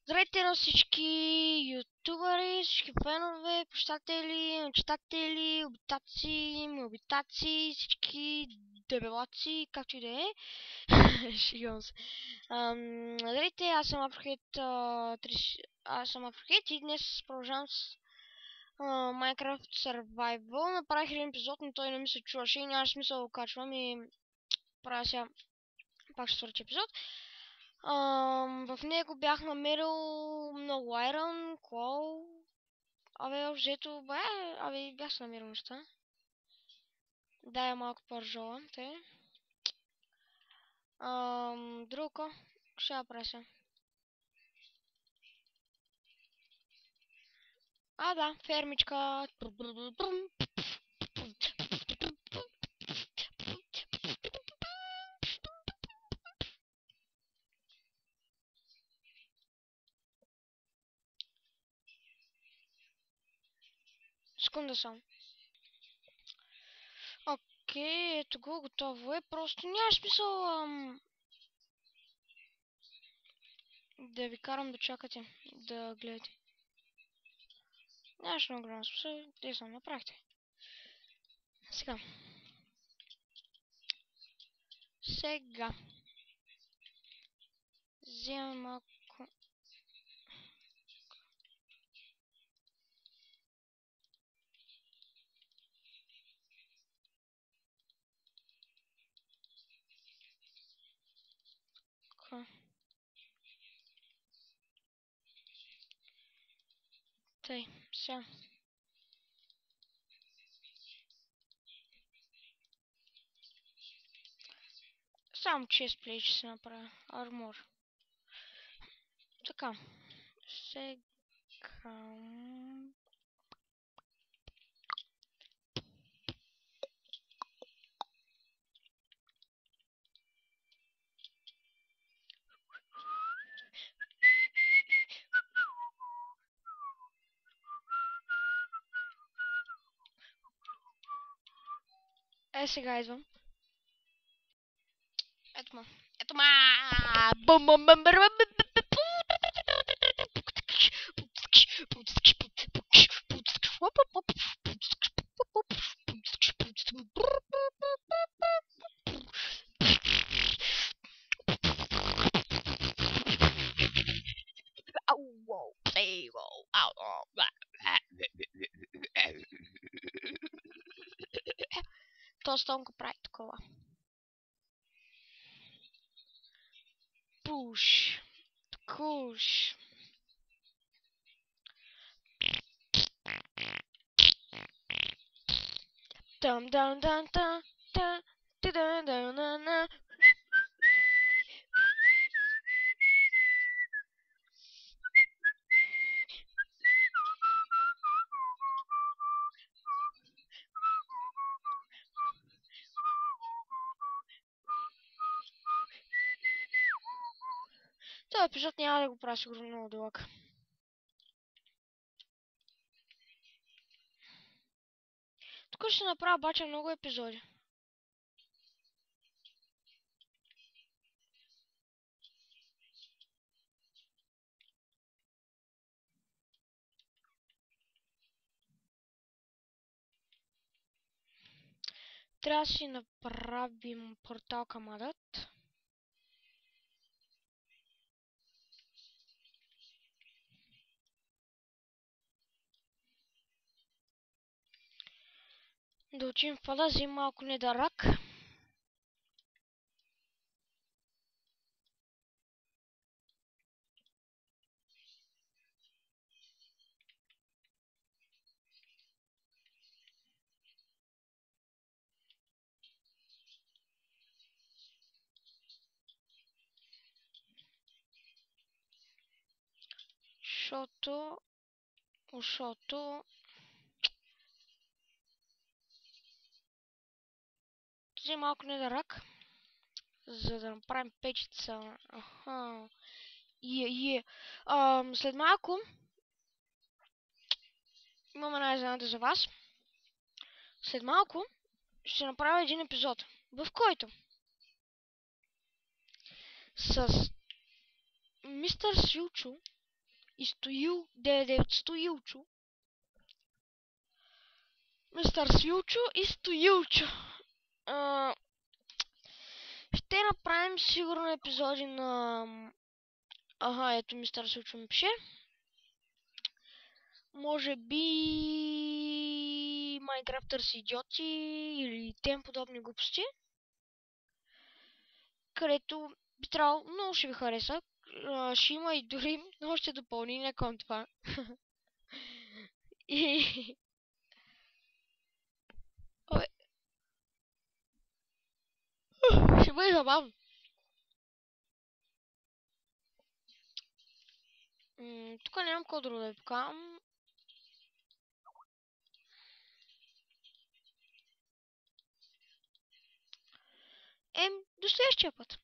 Здравейте на всички ютубъри, всички фенове, почитатели, читатели, обитаци, необитаци, всички дебелаци, както и да е. Шегувам се. Здравейте, аз съм Афрохет и днес продължавам с Minecraft Survival. Направих един епизод, но той не ми се чуваше и няма смисъл да го качвам и правя сега пак четвърти епизод. В него бях намерил много iron, coal. Взето, бях се намерил неща. Да, е малко по-ржова, те. Друго, ще я правя. Да, фермичка. Секунда само. Окей, ето го, готово е. Просто няма смисъл да ви карам да чакате, да гледате. Нямаше много голяма смисъл, те са направихте. Сега. Вземам малко. Тъй, сега. Само честплей ще се направя. Армор. Така. Сега. Сега идвам. Ето ма. Ето ма! Бум бум бум бум бум. То стонко прави такова. Push. Kush. Dum dum dum dum dum dum dum dum dum. Този епизод няма да го правя сигурно много дълъг. Тук ще направя обаче много епизоди. Трябва да си направим портал към адът. Да учим в ада, взим малко недърак. Защото взим малко недърак, за да направим печица. Аха. След малко имам една изненада за вас. След малко ще направя един епизод, в който с мистер Силчо и Стоил 99 Стоилчо. Мистер Силчо и Стоилчо. Ще направим сигурно епизоди на... Ага, ето мистер Силчо ми пише. Може би Майнкрафтърс идиоти или тем подобни глупости, където би трябвало много ще ви хареса. Ще има и дори още допълнение към това. И... ще бъде забавно. Тук нямам кодро да ви покажам. До следващия път.